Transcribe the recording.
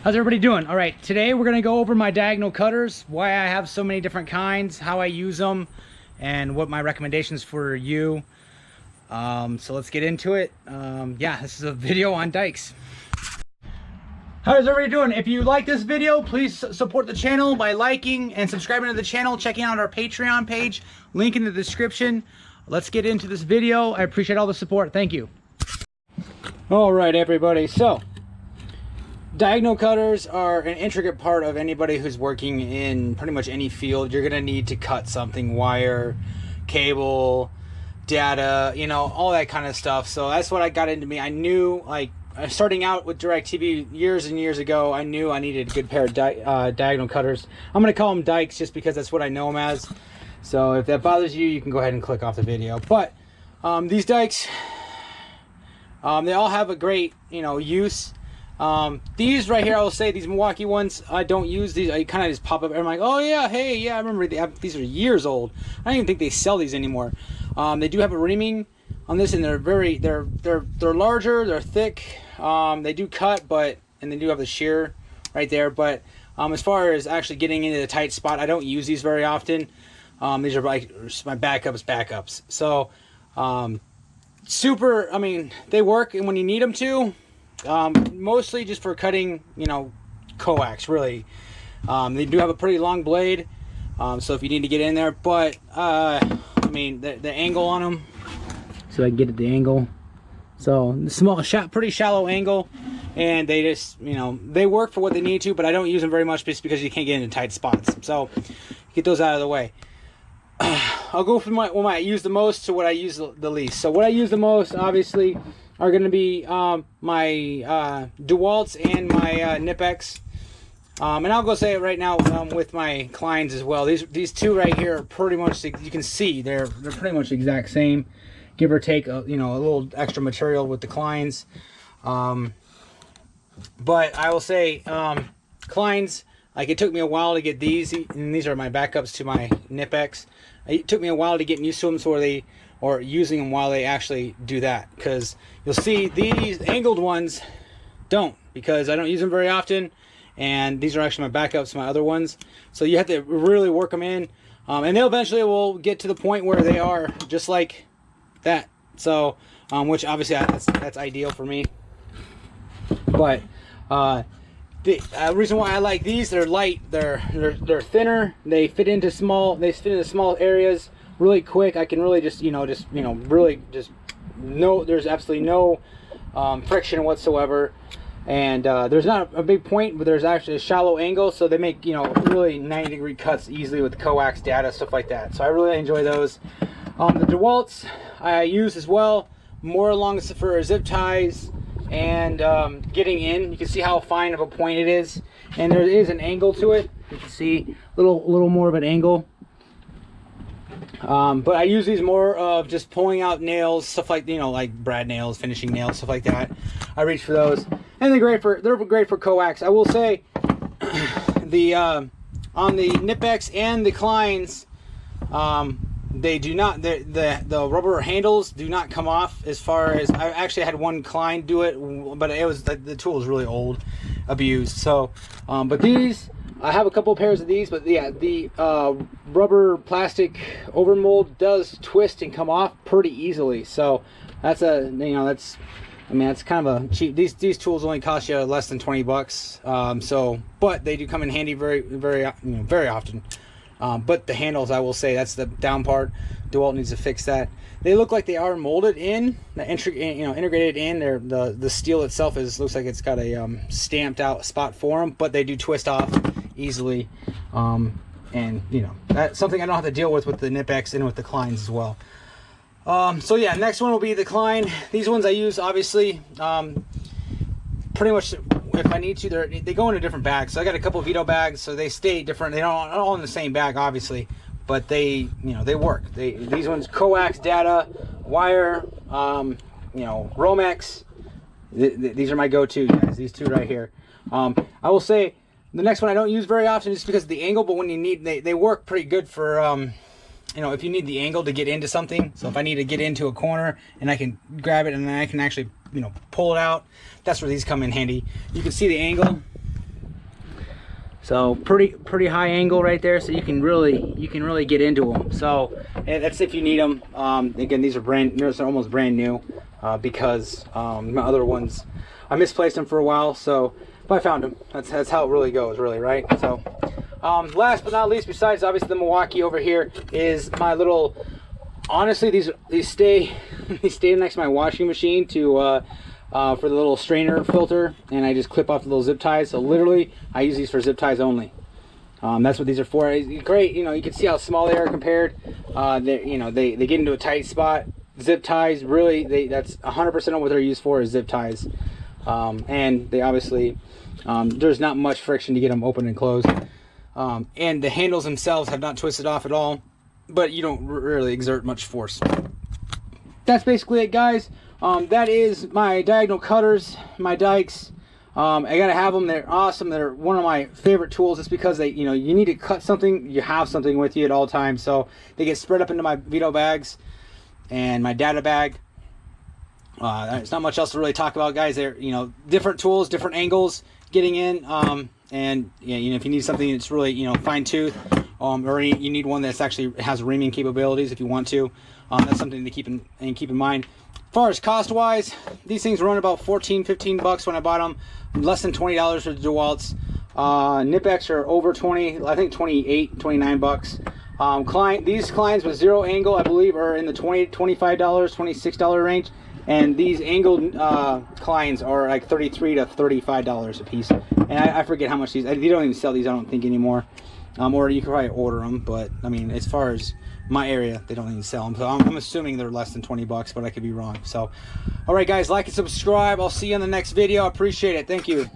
How's everybody doing? All right, today we're gonna go over my Diagnose Cutters, why I have so many different kinds, how I use them, and what my recommendations for you. So let's get into it. Yeah, this is a video on Dykes. How's everybody doing? If you like this video, please support the channel by liking and subscribing to the channel, checking out our Patreon page, link in the description. Let's get into this video. I appreciate all the support. Thank you. All right, everybody. So, Diagnose cutters are an intricate part of anybody who's working in pretty much any field. You're gonna need to cut something, wire, cable, data, you know, all that kind of stuff. So that's what I got into me. I knew, like, starting out with DirecTV years and years ago, I knew I needed a good pair of Diagnose cutters. I'm gonna call them Dykes just because that's what I know them as. So if that bothers you, you can go ahead and click off the video. But these Dykes, they all have a great, you know, use. These right here, I will say, these Milwaukee ones, I don't use these. I kind of just pop up and I'm like, oh yeah, hey, yeah, I remember these are years old. I don't even think they sell these anymore. They do have a reaming on this, and they're larger, they're thick. They do cut, and they do have the shear right there. But as far as actually getting into the tight spot, I don't use these very often. These are like my backups. So super, I mean, they work, and when you need them to. Mostly just for cutting, you know, coax, really. They do have a pretty long blade, so if you need to get in there, but I mean, the angle on them, so I can get at the angle. So the small shot, pretty shallow angle, and they just, you know, they work for what they need to, but I don't use them very much just because you can't get into tight spots. So get those out of the way. I'll go from what I use the most to what I use the least. So what I use the most, obviously, are going to be my DeWalt's and my Knipex. And I'll go say it right now with my Kleins as well. These two right here are pretty much, you can see they're pretty much the exact same, give or take you know, a little extra material with the Kleins. But I will say Kleins, like, it took me a while to get these, and these are my backups to my Knipex. It took me a while to get used to them, so or using them while they actually do that, because you'll see these angled ones don't, because I don't use them very often, and these are actually my backups to my other ones. So you have to really work them in, and they eventually will get to the point where they are just like that. So which obviously that's ideal for me. But the reason why I like these, they're light, they're thinner, they fit into small areas really quick. I can really just really just there's absolutely no friction whatsoever, and there's not a big point, but there's actually a shallow angle, so they make, you know, really 90-degree cuts easily with coax, data, stuff like that. So I really enjoy those. The DeWalt's I use as well, more along for zip ties and getting in. You can see how fine of a point it is, and there is an angle to it. You can see a little more of an angle. But I use these more of just pulling out nails, stuff like, you know, like brad nails, finishing nails, stuff like that. I reach for those, and they're great for coax. I will say the on the Knipex and the Kleins, they do not, the rubber handles do not come off. As far as, I actually had one Klein do it, but it was, the tool was really old, abused. So but these, I have a couple of pairs of these, but yeah, the rubber plastic overmold does twist and come off pretty easily. So that's I mean, that's kind of a cheap. These tools only cost you less than 20 bucks. So, but they do come in handy very often. But the handles, I will say, that's the down part. DeWalt needs to fix that. They look like they are molded in, integrated in. The steel itself looks like it's got a stamped out spot for them, but they do twist off easily. And you know, that's something I don't have to deal with the Knipex and with the Kleins as well. So yeah, next one will be the Klein. These ones I use, obviously, pretty much if I need to. They go into different bags. So I got a couple of Vito bags, so they stay different. They don't all in the same bag, obviously, but they work. These ones coax, data, wire, Romex. These are my go-to, guys. These two right here. I will say the next one I don't use very often just because of the angle, but when you need, they work pretty good for if you need the angle to get into something. So if I need to get into a corner and I can grab it and then I can actually pull it out, that's where these come in handy. You can see the angle. So pretty high angle right there, so you can really get into them. So that's if you need them. Again, these are almost brand new, because my other ones, I misplaced them for a while, so but I found them. That's how it really goes, really, right? So last but not least, besides obviously the Milwaukee over here, is my little, honestly, these stay next to my washing machine to for the little strainer filter, and I just clip off the little zip ties. So literally I use these for zip ties only. That's what these are for. Great, you know, you can see how small they are compared. They get into a tight spot. Zip ties, really, that's 100% of what they're used for is zip ties. And they obviously, there's not much friction to get them open and closed. And the handles themselves have not twisted off at all, but you don't really exert much force. That's basically it, guys. That is my diagonal cutters, my Dykes. I gotta have them. They're awesome. They're one of my favorite tools. It's because they, you need to cut something, you have something with you at all times. So they get spread up into my Vito bags and my data bag. There's not much else to really talk about, guys. They're, different tools, different angles getting in. And yeah, if you need something that's really, fine tooth, or you need one that's actually has reaming capabilities if you want to, that's something to keep in mind. As far as cost wise, these things run about 14-15 bucks when I bought them, less than $20 for the DeWalt's. Nipex are over 20, I think 28, 29 bucks. These Kleins with zero angle, I believe, are in the $20, $25, $26 range, and these angled Kleins are like $33 to $35 a piece. And I forget how much these. They don't even sell these, I don't think, anymore. Or you can probably order them, but I mean, as far as my area, they don't even sell them. So I'm assuming they're less than 20 bucks, but I could be wrong. So, all right, guys, like and subscribe. I'll see you in the next video. I appreciate it. Thank you.